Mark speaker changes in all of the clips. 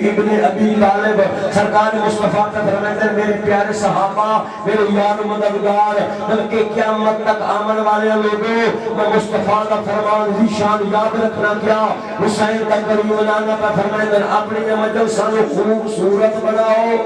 Speaker 1: ابن ابی طالب سرکار مصطفیٰ کا فرماتے ہیں میرے پیارے صحابہ میرے یار و مددگار بلکہ قیامت تک آمن والے لوگوں میں مصطفیٰ کا فرمان ذیشان یاد رکھنا کیا حسین کا کریم لانا کا فرماتے ہیں اپنی مجلسہ کو خوبصورت بناؤ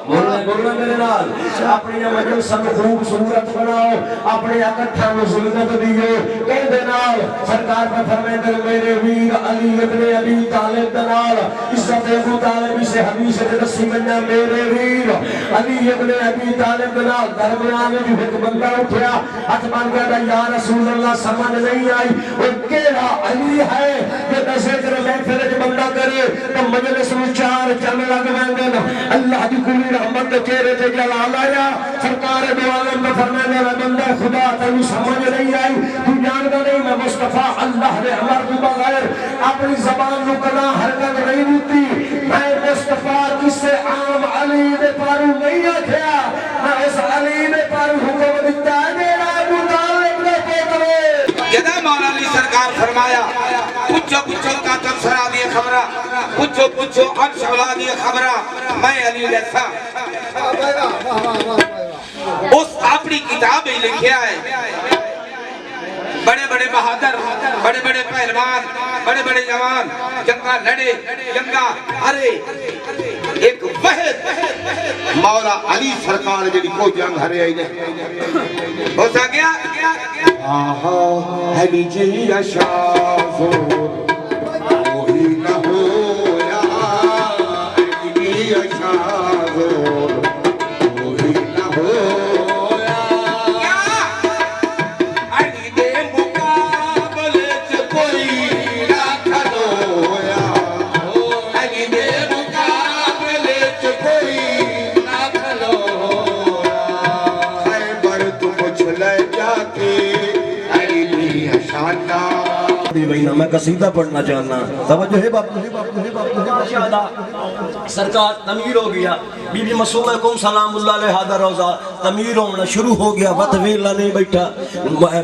Speaker 1: بولنا میرے نال اپنی مجلسہ کو خوبصورت بناؤ اپنے اکٹھا میں زینت دیئے کہہ دینال سرکار کا فرماتے ہیں میرے ویر علی ابن ابی طالب دنال عزت ابو طالبی سے حدیث رسی بنیا میرے ویر علی ابن ابی طالب دنال درمیان جو ایک بندہ اٹھیا ہاتھ مان گیا یا رسول اللہ سمجھ نہیں آئی وہ کیڑا علی ہے کہ دسے تیرے محفل جو بندہ کرے تو مجلس میں چار چل لگ ویندن اللہ دی کوئی رحمت دے چہرے تے جلال آیا سرکار دو عالم میں فرمانے والا بندہ خدا تینوں سمجھ نہیں آئی تو جانتا نہیں میں مصطفیٰ اللہ نے امر کے بغیر اپنی زبان نو کنا حرکت نہیں دیتی میں مصطفیٰ کس سے عام علی دے پارو نہیں آکھیا میں اس علی دے پارو حکم دیتا ہے میرا ابو طالب نے پوترے
Speaker 2: جدا مولا علی سرکار فرمایا پوچھو کا تبصرہ دیئے خبرہ پوچھو عرش اولا دیئے خبرہ میں علی لیسا اس اپنی کتاب ہی لکھیا ہے بڑے بڑے بہادر بڑے بڑے پہلوان بڑے بڑے جوان جنگا لڑے جنگا ہرے ایک وحد مولا علی سرکار جڑی کوئی جنگ ہرے آئی نہیں ہو سا گیا آہا علی جی اشافور وہی نہ ہویا علی جی اشافور وہی نہ ہویا
Speaker 1: میں قصیدہ پڑھنا چاہنا توجہ ہے باپ سرکار تمیر ہو گیا بی بی مسعودہ کم سلام اللہ علیہ حاضر روزہ تمیر ہونا شروع ہو گیا وقت ویلا نہیں بیٹھا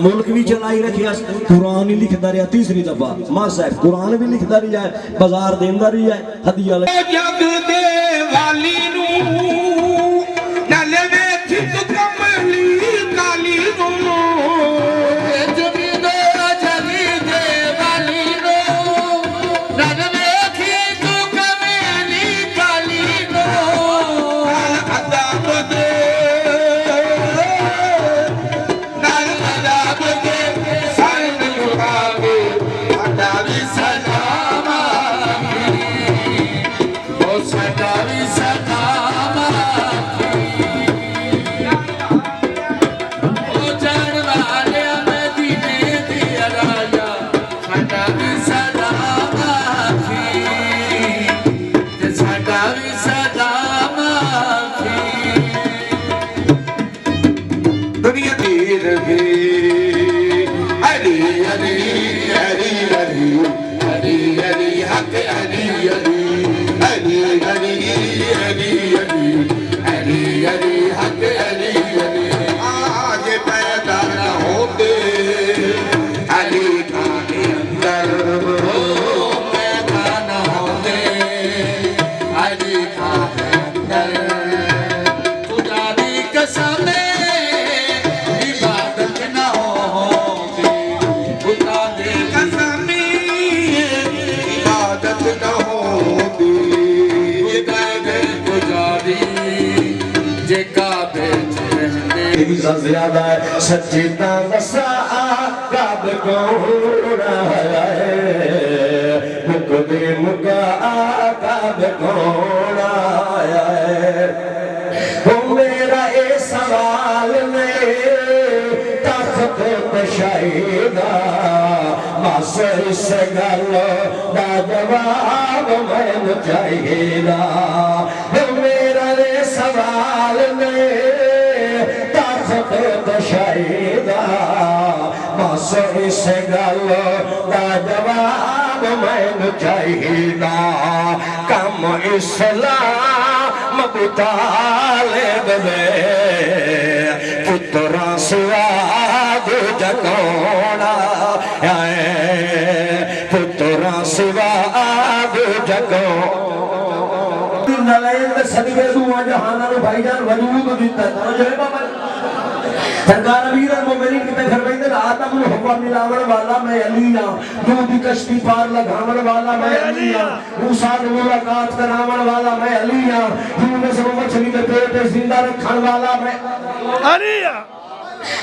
Speaker 1: ملک بھی چلائی رکھیا قرآن ہی لکھتا رہا تیسری دفعہ ماں صاحب قرآن بھی لکھتا رہا ہے بازار دیندہ رہا ہے ہدیہ لے
Speaker 2: جگ دے والی نو نالے میں تھت کملی کالی نو
Speaker 1: زیادہ ہے سچی تانسا آقاب کوڑا ہے مکدی مکا آقاب کوڑا ہے وہ میرا اے سوال میں تخت تشاہدہ ماسر سے گلو دا جواب میں چاہیے دا وہ میرا اے سوال میں شاہدہ ماسر سے گلو دا جواب میں چاہیدہ کم اسلام ابو طالب میں پترا سواد جگونا پترا سواد جگونا نالین دے صدقے دعا جہانہ نو بھائی جان وجود دیتا ہے تو جو ہے بابا سرکار امیر المومنین کی فرمائیں آدم و حوا ملاون والا میں علی ہاں دودھ کشتی پار لگاون والا میں علی ہاں موسیٰ نے ملاقات کراون والا میں علی ہاں یونس و مچھلی کے پیٹ زندہ رکھن والا میں علی ہاں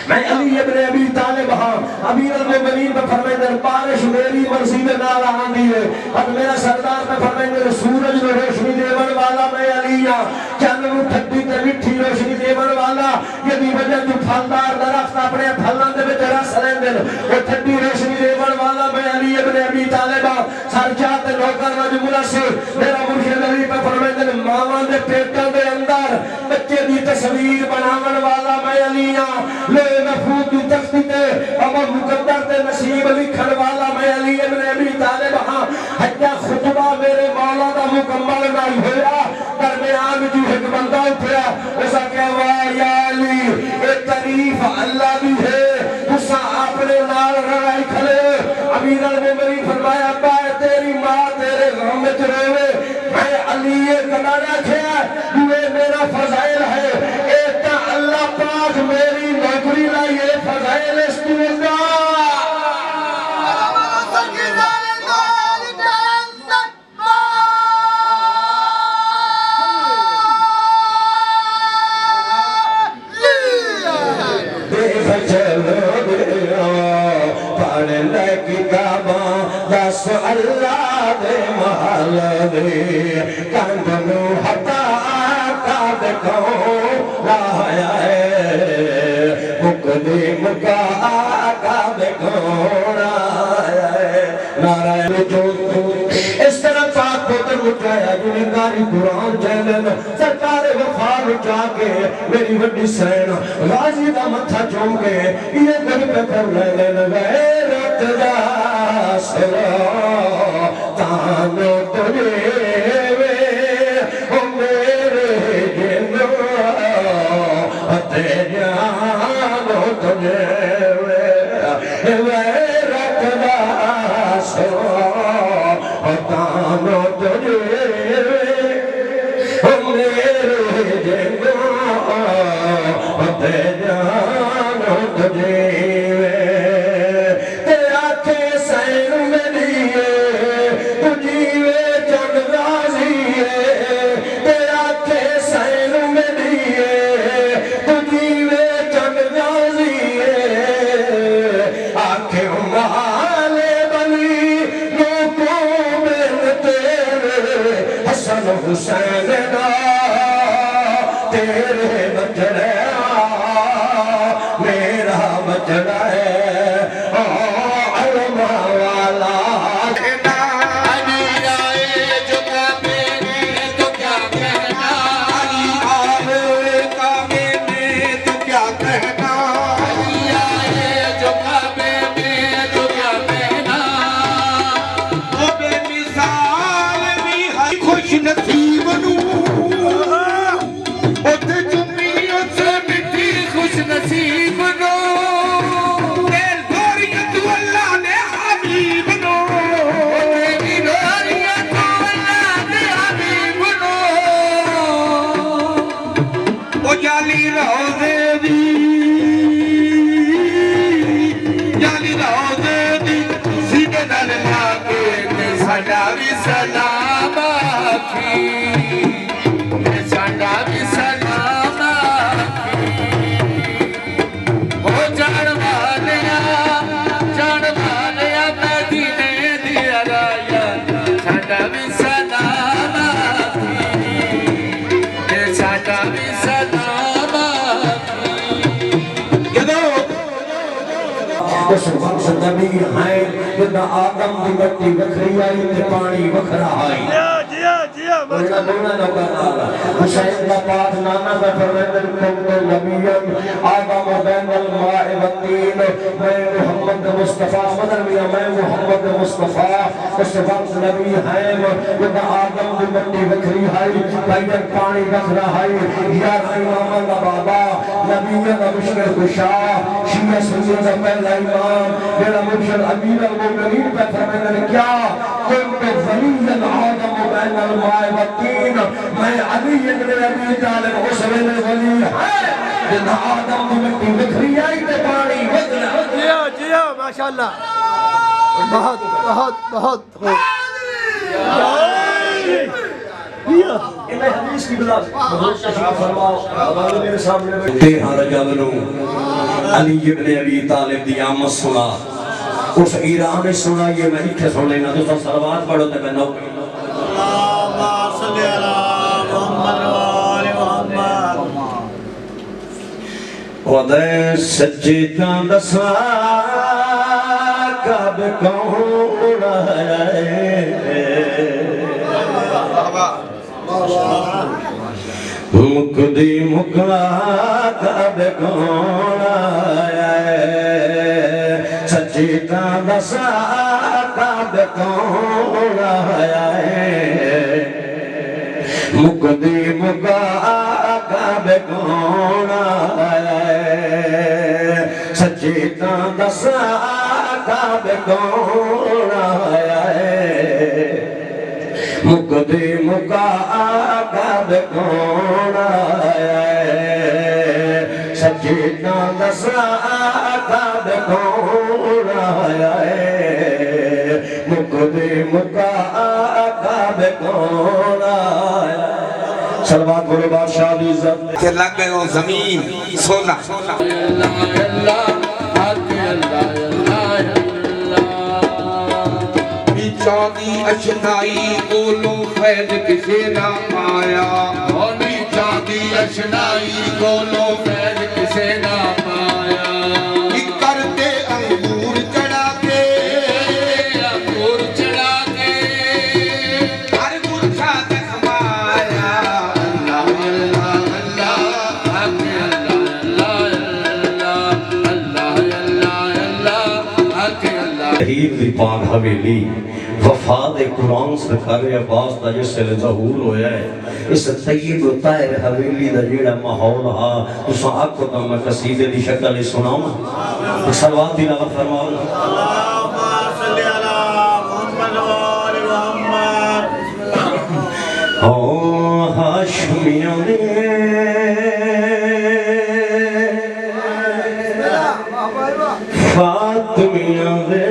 Speaker 1: میں علی ابن ابی طالب ہاں امیر المومنین پہ فرمائیں بارش میری مرضی میں نالا آندھی ہے اور میرا سردار پہ فرمائیں سورج میں روشنی دیون والا میں علی ہاں چند وہ ٹھڈی تے مٹھی روشنی دیون والا یہ بھی وجہ جو پھلدار درخت اپنے پھلاں دے وچ رس لیندے وہ ٹھڈی روشنی دیون والا میں علی ابن ابی طالب ہاں سرجا تے نوکر مجبور سے میرا مرشد علی پہ فرمائیں ماواں دے پیٹاں دے اندر بچے دی تصویر بناون والا میں علی ہاں لے محفوظ کی تختی تے اب مقدر تے نصیب لکھن والا میں علی ابن ابی طالب ہاں حتیٰ خطبہ میرے مولا دا مکمل نہیں ہویا درمیان جو ایک بندہ اٹھیا ایسا کہ یا علی اے تعریف اللہ بھی ہے اسا اپنے نال رڑائی کھلے امیر المومنین فرمایا ابا تیری ماں تیرے غم میں روے میں علی یہ کمانا کھیا یہ میرا فضائل ہے اے تا اللہ پاک میری نوکری لائے فضائل استوزا دس اللہ دے محل دے کندنو حتا آقا دکھو لایا ہے مکدی مکا آقا دکھو لایا ہے نعرہ جو اس طرح پاک پتر اٹھایا جنگاری قرآن جہلن سرکار وفار اٹھا کے میری وڈی سین غازی دا متھا چوم کے یہ گھر پہ کر لین غیرت دا سلا تانو تجھے وے او میرے جنو اتے جانو تجھے وے غیرت دا سلا تانو تجھے وے او میرے جنو اتے جانو تجھے حسین دا تیرے بچڑے میرا بچڑا ہے علمہ والا علی آئے جو کعبے میں تو کیا کہنا علی آئے کعبے میں تو کیا کہنا علی آئے جو کعبے میں تو کیا کہنا وہ بے مثال بھی ہے خوش نصیب نصیب نو تیل دوریت اللہ نے حبیب نو تیری دوریت اللہ نے حبیب نو او جالی روزے دی سیدھے نال مانگے تے ساڈا بھی سلام آکھی تے ساڈا بھی سلام اس وقت نبی ہیں جدہ آدم دی مٹی وکھری آئی تے پانی وکھرا آئی بولنا بولنا نوکر آگا حسین کا پاک نانا کا فرمین کنت نبیان آدم بین الماء والتین میں محمد مصطفیٰ مدر میا میں محمد مصطفیٰ اس وقت نبی ہیں جدہ آدم دی مٹی وکھری آئی بائیدر پانی وکھرا آئی یا امام کا بابا نبیان کا مشکل کشا شیعہ سنیہ کا پہلا امام میرا مرشد امیر المومنین پہ فرمین کیا کنت ولیاً آدم بین الماء والتین میں علی ابن ابی طالب اس ویلے ولی ہے جن آدم کی مٹی بکھری آئی تے پانی بدلا
Speaker 3: جی ہاں ماشاءاللہ بہت بہت بہت خوب
Speaker 1: انہیں حدیث کی بلا بہت تشریف فرماؤ حوالے میرے سامنے بیٹھے 13 رجب نو علی ابن ابی طالب دی آمد سنا اس ایران سنا یہ میں اتھے سن لینا تو سب سلوات پڑھو تے میں نو
Speaker 3: اللہم صلی علی محمد وآل محمد
Speaker 1: ودے سجدہ دسا کب کون ہے مکدی مکلا کب کون ہے سجدہ دسا کب کون ہے مکدی مکلا کب کون سجدہ دسا کب کون ہے مکدی مکا کب کون ہے سجدہ دسا کب کون ہے مکدی مکا کب کون ہے سلوات بولے بادشاہ دی عزت
Speaker 2: کہ لگ گئے ہو زمین سونا چاندی اشنائی کولو فیض کسے نہ پایا ہونی چاندی اشنائی کولو فیض کسے نہ پایا کرتے انگور چڑھا کے ہر گرچہ دکھوایا اللہ اللہ اللہ
Speaker 1: شہید دی پاک حویلی وفاد قرآن سرکار عباس دا جس سے ظہور ہویا ہے اس طیب و طاہر حویلی دا جیڑا ماحول ہا تسا آکھو تو میں قصیدے دی شکل سناؤں سلوات دی نظر فرماؤں
Speaker 3: اللہم صلی علی محمد وآل محمد
Speaker 1: او ہاشمیاں فاطمیاں دے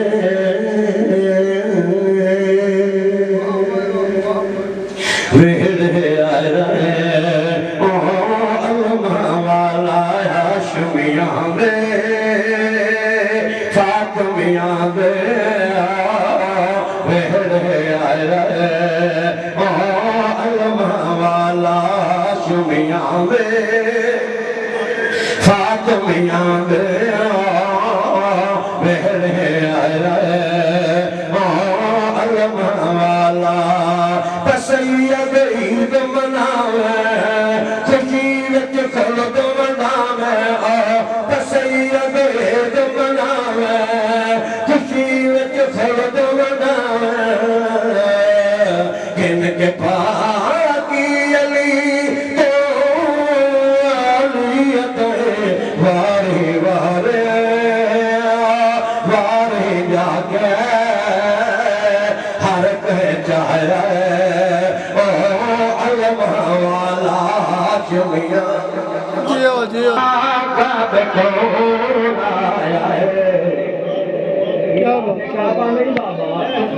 Speaker 1: ویڑے آئے رہے او علمہ والا ہاشمیاں دے فاطمیاں دے ویڑے آئے رہے او علمہ والا ہاشمیاں دے فاطمیاں دے سید عید مناوے خوشی وچ خلد مناوے سید عید مناوے خوشی وچ خلد مناوے گن کے پاکی علی تو علیت واری وارے واری جا کے ہر کہے چاہے
Speaker 3: جیو جیو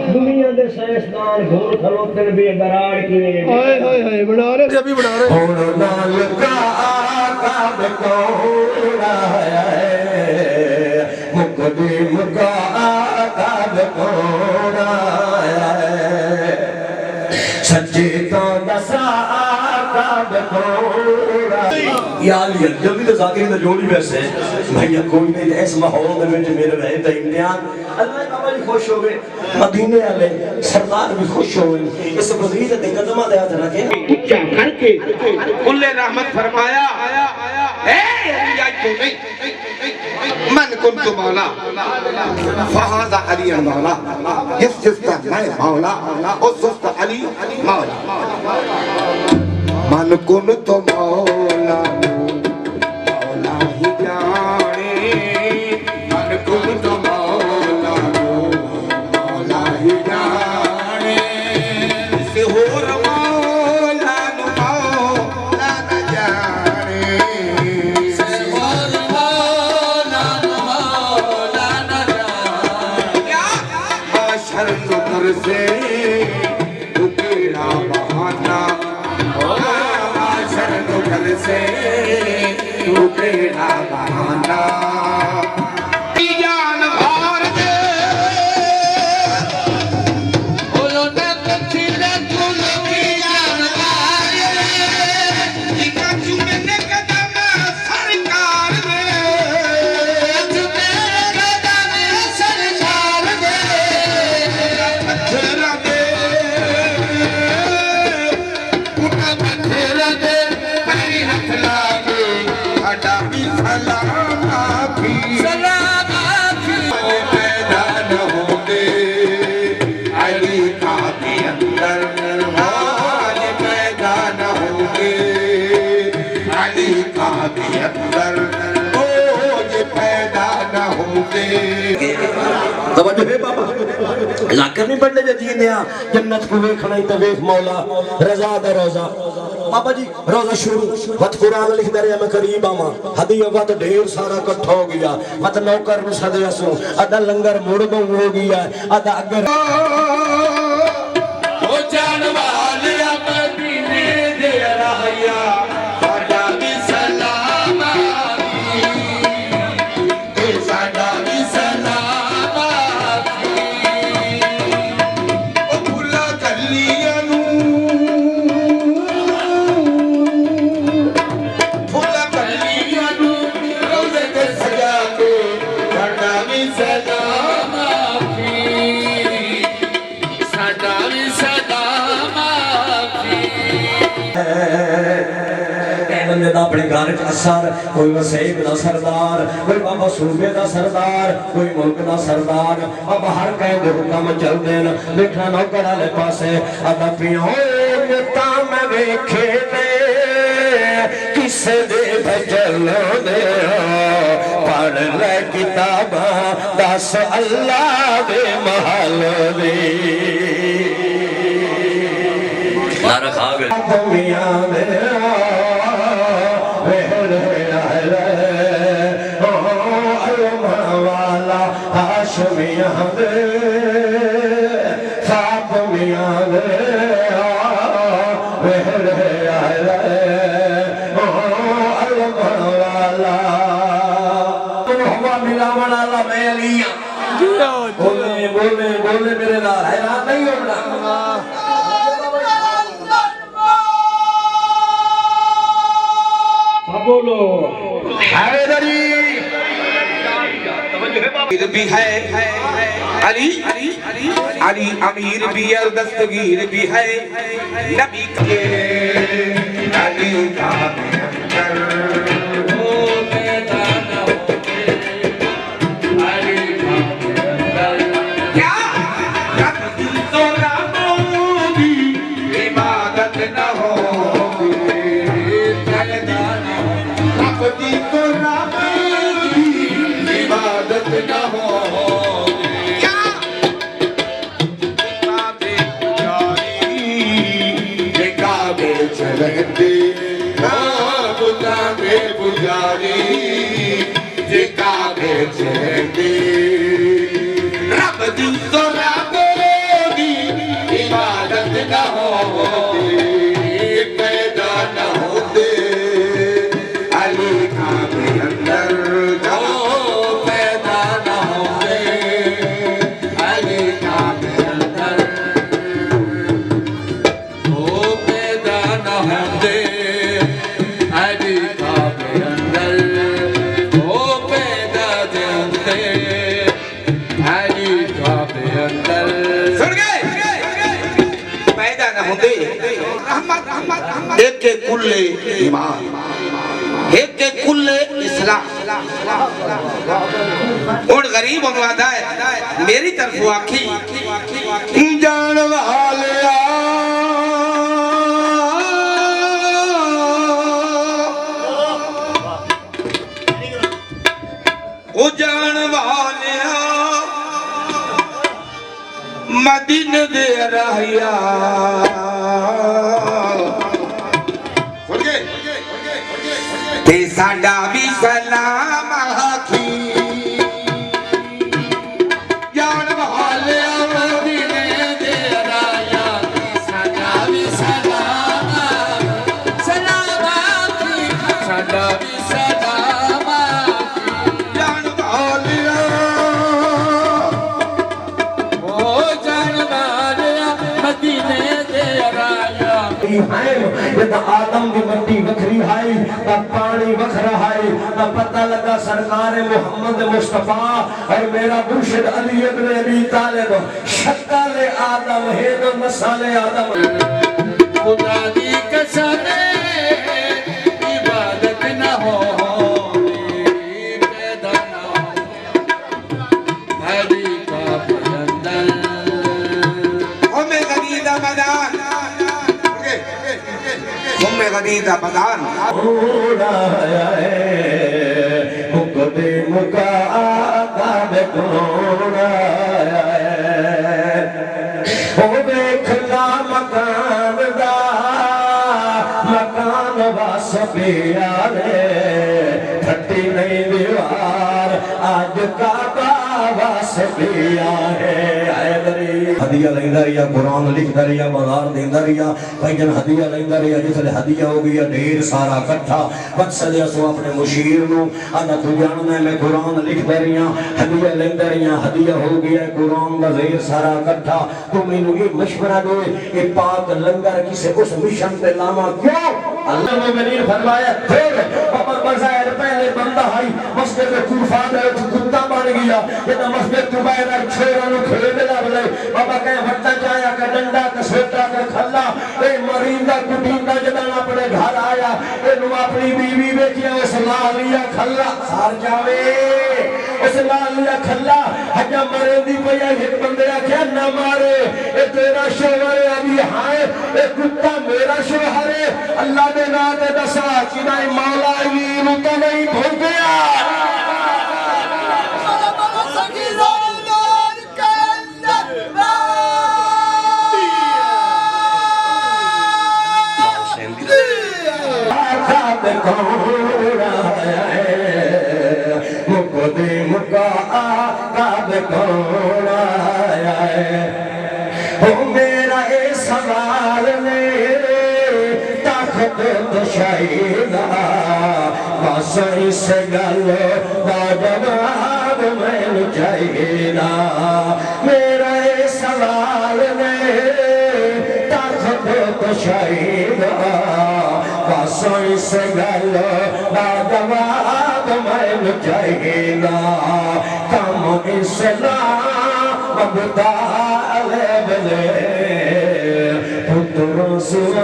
Speaker 1: دنیا دے سائنسدان گھور کھلوتے بے قرار کیے
Speaker 3: ہائے بنا رہے ابھی بنا رہے
Speaker 1: اور نال کا کب کون ہے مقدم کا کب کون ہے سچے تو دسا کب کون یا علی جلدی تو ذاکری تو جوڑی ویسے بھئیہ کوئی نہیں اس ماحول میں جو میرے رہے تھا امتحان اللہ کا بڑی خوش ہو گئے مدینے والے سردار بھی خوش ہو گئے اس وزیر دے قدمہ دے ہاتھ رکھے
Speaker 2: کیا کر کے کل رحمت فرمایا اے علی آج تو نہیں من کنت مولا فہذا علی مولا جس جس کا میں مولا اس جس کا علی مولا من کنت مولا مولا ہی جانے من کنت مولا مولا ہی جانے سے ہو بہانا معاشر دکھل سے تو تیرا بہانا جان بھار دے بولو نہ تکھل کل کی جان بھار دے جکا چومنے قدم سرکار دے چومنے قدم سرکار دے پتھر دے اٹھا پتھر دے میری ہاتھ لاگے اڈا بھی سلام آفی سلام آفی میدان ہوں گے علی کعبے اندر آج میدان ہوں گے علی کعبے اندر اوج پیدا نہ ہوں گے
Speaker 1: توجہ ہے بابا لاکر نہیں پڑھنے جا جینے جنت کو ویکھنا ہی تو ویکھ مولا رضا دا روزہ بابا جی روزہ شروع وقت قرآن لکھ دے رہے میں قریب آما حدیعہ وقت ڈھیر سارا کٹھا ہو گیا وقت نوکر میں صدر سوں ادا لنگر مردوں ہو گیا ادا اگر
Speaker 2: او جان والیا مدینے دے رہیا ساڈا بھی سلام آفی اے ساڈا بھی سلام آفی او بھلا گلیاں بھلا گلیاں روزے تے سجا کے ساڈا بھی سلام آفی ساڈا بھی سلام آفی
Speaker 1: بندے دا اپنے گھر چ اثر کوئی وسیب دا سردار کوئی بابا صوبے دا سردار کوئی ملک دا سردار بابا ہر کہیں دے حکم چل دین دیکھنا نوکر والے پاسے ادا پیوں تا میں ویکھے نے کسے دے بجل دے پڑھ لے کتاباں دس اللہ دے محل دے نعرہ کھا گئے دنیا دے ہاشمیاں دے فاطمیاں دے وہرے آئے علم والا ہوا ملا والا میں علیاں بولے بولے بولے میرے نال حیران نہیں ہونا بولو حیدری
Speaker 2: امیر بھی ہے علی علی امیر بھی اور دستگیر بھی ہے نبی کے علی کعبے اندر او میدان ہوتے علی کعبے اندر کیا رب دی تو ربوں دی عبادت نہ ہوگی میدان رب دی تو ربوں دی عبادت نہ ہوگی کیا کعبے پجاری یہ کعبے چلتے کعبے پجاری یہ کعبے چلتے رب دی تو ربوں دی عبادت نہ ہوگی پیدا نہ ہوتے علی کعبے اندر جاؤ پیدا نہ ہوتے علی کعبے اندر او پیدا نہ ہوتے علی کعبے اندر او پیدا نہ ہوتے علی کعبے اندر سن گئے پیدا نہ ہوتے ایک کل ایمان ایک کل اسلام اور غریب ہونا ہے میری طرف آکھی جان والیا او جان والیا مدینہ دے رہیا تے ساڈا بھی سلام آکھی جان والیا مدینے دے رہیا ساڈا بھی سلام
Speaker 1: مٹی ہے یہ تو آدم دی مٹی وکھری ہے تا پانی وکھرا ہے تا پتہ لگا سرکار محمد مصطفیٰ اور میرا مرشد علی ابن ابی طالب شکل آدم ہے تو نسل آدم
Speaker 4: خدا دی قسم عبادت نہ ہو
Speaker 2: غدید بدان
Speaker 1: اوڑا ہے مقدم کا آداب کوڑا ہے او بیکھلا مکان دا مکان واس پیارے پھٹی نہیں دیوار آج کعبہ واس پیارے ہدیہ لیندہ رہیا قرآن لکھتا رہیا بازار دیندہ رہیا بھائی جن ہدیہ لیندہ رہیا جس لئے ہدیہ ہو گیا ڈھیر سارا کٹھا مقصد اسو اپنے مشیر نو آنا تو جاننے میں قرآن لکھتا رہیا ہدیہ لیندہ رہیا ہدیہ ہو گیا قرآن دا ڈھیر سارا کٹھا تو میں نے یہ مشورہ دے کہ پاک لنگر کسے اس مشن پہ لاما کیوں اللہ مومنین فرمایا پھر بظاہر پہلے بندہ ہائی مسجد کوفہ دے کتا بن گیا یہ تو مسجد تبیرہ چھوڑا نو کھیلے لے بابا کہیں وٹا جایا کہ ڈنڈا کہ سوٹا کہ کھلا اے مریندا کٹیندا جدان اپنے گھر آیا اے نو اپنی بیوی بیٹیا اس لالیا کھلا سار جاوے اس لالیا کھلا حجا مرندی پیا ایک بندے کیا نہ مارے اے تیرا شوہر ہے ابھی ہائے اے کتا میرا شوہر ہے اللہ دے ناتے دسا چیدہ مولا علی روتا نہیں بھول گیا کوڑا ہے مقدم کا آداب کوڑا ہے او میرا اے سوال نے طاقت دشائیدہ بس اس گل دا جواب میں چاہیدہ میرا اے سوال نے طاقت دشائیدہ بس اس گل دا جواب میں چاہیدہ کم اسلام ابو طالب نے پتر رسول